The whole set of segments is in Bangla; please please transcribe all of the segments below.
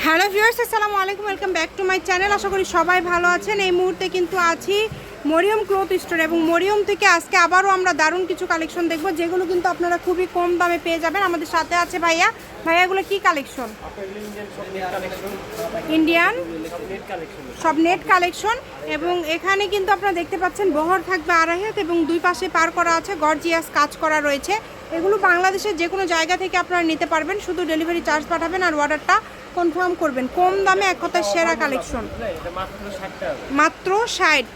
হ্যালো ভিউয়ার্স, আসসালামু আলাইকুম, welcome back to my channel. আশা করি সবাই ভালো আছেন। এই মুহূর্তে কিন্তু আছি মরিয়ম ক্লথ স্টোর এবং মরিয়ম থেকে আজকে আবারও আমরা দারুণ কিছু কালেকশন দেখব, যেগুলো কিন্তু আপনারা খুবই কম দামে পেয়ে যাবেন। আমাদের সাথে আছে ভাইয়া। এগুলো কি কালেকশন? ইন্ডিয়ান সব নেট কালেকশন। এবং এখানে কিন্তু আপনারা দেখতে পাচ্ছেন বহর থাকবে 2.5 হাত এবং দুই পাশে পার করা আছে, গর্জিয়াস কাজ করা রয়েছে। এগুলো বাংলাদেশের যে কোনো জায়গা থেকে আপনারা নিতে পারবেন, শুধু ডেলিভারি চার্জ পাঠাবেন আর অর্ডারটা কনফার্ম করবেন। কম দামে এক কথায় সেরা কালেকশন, মাত্র 60।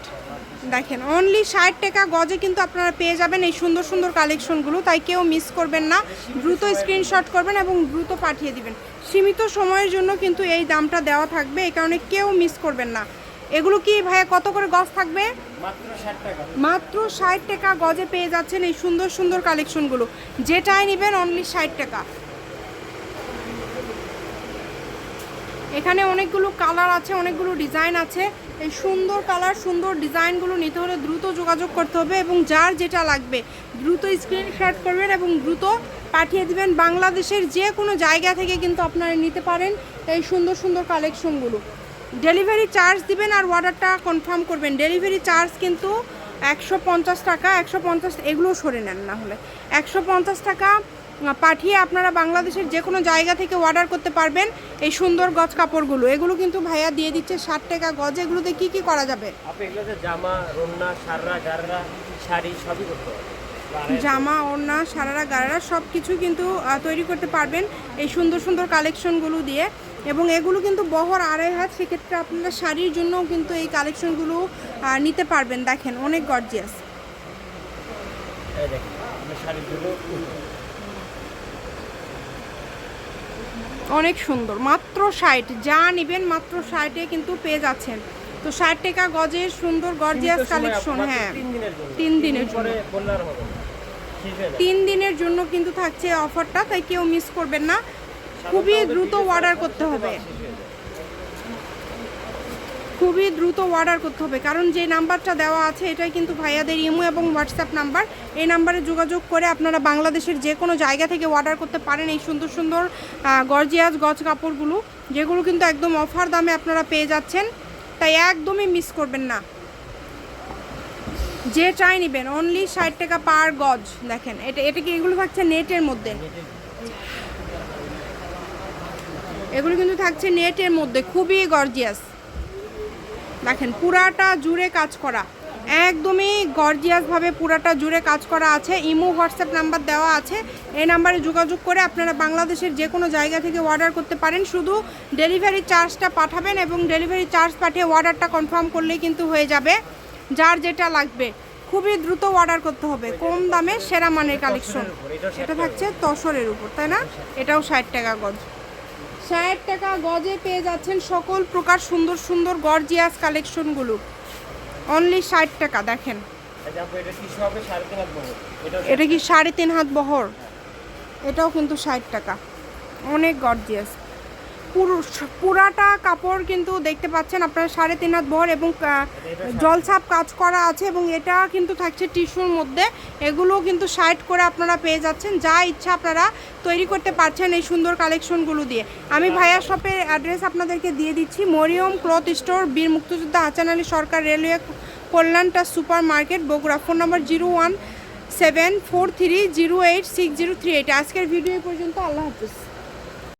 দেখেন, অনলি 60 টাকা গজে কিন্তু আপনারা পেয়ে যাবেন এই সুন্দর সুন্দর কালেকশনগুলো। তাই কেউ মিস করবেন না, দ্রুত স্ক্রিনশট করবেন এবং দ্রুত পাঠিয়ে দিবেন। সীমিত সময়ের জন্য কিন্তু এই দামটা দেওয়া থাকবে, এই কারণে কেউ মিস করবেন না। এগুলো কি ভাইয়া কত করে গজ থাকবে? মাত্র 60 টাকা গজে পেয়ে যাচ্ছেন এই সুন্দর সুন্দর কালেকশনগুলো। যেটাই নেবেন অনলি 60 টাকা। এখানে অনেকগুলো কালার আছে, অনেকগুলো ডিজাইন আছে। এই সুন্দর কালার সুন্দর ডিজাইনগুলো নিতে হলে দ্রুত যোগাযোগ করতে হবে এবং যার যেটা লাগবে দ্রুত স্ক্রিনশট করবেন এবং দ্রুত পাঠিয়ে দিবেন। বাংলাদেশের যে কোনো জায়গা থেকে কিন্তু আপনারা নিতে পারেন এই সুন্দর সুন্দর কালেকশনগুলো। ডেলিভারি চার্জ দিবেন আর অর্ডারটা কনফার্ম করবেন। ডেলিভারি চার্জ কিন্তু 150 টাকা। 150, এগুলো সরে নেন না হলে 150 টাকা পাঠিয়ে আপনারা বাংলাদেশের যে কোনো জায়গা থেকে অর্ডার করতে পারবেন এই সুন্দর গজ কাপড়গুলো। এগুলো কিন্তু ভাইয়া দিয়ে দিচ্ছে 60 টাকা গজ। এগুলোতে কি কি করা যাবে? জামা, ওড়না, সাররা, গাররা, শাড়ি সবই করতে পারবেন। জামা, ওড়না, সারারা, গারারা সব কিছু কিন্তু তৈরি করতে পারবেন এই সুন্দর সুন্দর কালেকশনগুলো দিয়ে। এবং এগুলো কিন্তু বহর 2.5 হাত, সেক্ষেত্রে আপনারা শাড়ির জন্যও কিন্তু এই কালেকশনগুলো নিতে পারবেন। দেখেন, অনেক গর্জিয়াস। অনেক সুন্দর, মাত্র 60। যা নেবেন মাত্র 60-এ কিন্তু পেয়ে যাচ্ছেন। তো 60 টাকা গজের সুন্দর গর্জিয়াস কালেকশন। হ্যাঁ, 3 দিনের জন্য, 3 দিনের জন্য কিন্তু থাকছে অফারটা, তাই কেউ মিস করবেন না। খুবই দ্রুত অর্ডার করতে হবে, খুবই দ্রুত অর্ডার করতে হবে, কারণ যে নাম্বারটা দেওয়া আছে এটাই কিন্তু ভাইয়াদের ইমো এবং হোয়াটসঅ্যাপ নাম্বার। এই নাম্বারে যোগাযোগ করে আপনারা বাংলাদেশের যে কোনো জায়গা থেকে অর্ডার করতে পারেন এই সুন্দর সুন্দর গর্জিয়াস গজ কাপড়গুলো, যেগুলো কিন্তু একদম অফার দামে আপনারা পেয়ে যাচ্ছেন। তাই একদমই মিস করবেন না। যে চাই নেবেন অনলি 60 টাকা পার গজ। দেখেন, এটা কি এগুলো থাকছে নেটের মধ্যে, এগুলো কিন্তু থাকছে নেটের মধ্যে, খুবই গর্জিয়াস। দেখেন, পুরাটা জুড়ে কাজ করা, একদমই গর্জিয়াসভাবে পুরাটা জুড়ে কাজ করা আছে। ইমো হোয়াটসঅ্যাপ নাম্বার দেওয়া আছে, এই নাম্বারে যোগাযোগ করে আপনারা বাংলাদেশের যে কোনো জায়গা থেকে অর্ডার করতে পারেন। শুধু ডেলিভারি চার্জটা পাঠাবেন এবং ডেলিভারি চার্জ পাঠিয়ে অর্ডারটা কনফার্ম করলেই কিন্তু হয়ে যাবে। যার যেটা লাগবে খুবই দ্রুত অর্ডার করতে হবে। কম দামে সেরা মানের কালেকশন। এটা থাকছে তসরের উপর, তাই না? এটাও 60 টাকা গজ। 60 টাকা গজে পেয়ে যাচ্ছেন সকল প্রকার সুন্দর সুন্দর গর্জিয়াস কালেকশনগুলো, অনলি 60 টাকা। দেখেন, এটা কি 3.5 হাত বহর? এটাও কিন্তু 60 টাকা, অনেক গর্জিয়াস। পুরাটা কাপড় কিন্তু দেখতে পাচ্ছেন আপনারা 3.5 হাত বহর এবং জলছাপ কাজ করা আছে এবং এটা কিন্তু থাকছে টিস্যুর মধ্যে। এগুলো কিন্তু 60 করে আপনারা পেয়ে যাচ্ছেন। যা ইচ্ছা আপনারা তৈরি করতে পারছেন এই সুন্দর কালেকশনগুলো দিয়ে। আমি ভাইয়া শপের অ্যাড্রেস আপনাদেরকে দিয়ে দিচ্ছি, মরিয়ম ক্লথ স্টোর, বীর মুক্তিযোদ্ধা হাসান আলী সরকার রেলওয়ে কল্যাণটা super market, Bogura. Phone number 01743086038। আজকের ভিডিও পর্যন্ত। আল্লাহ হাফিজ।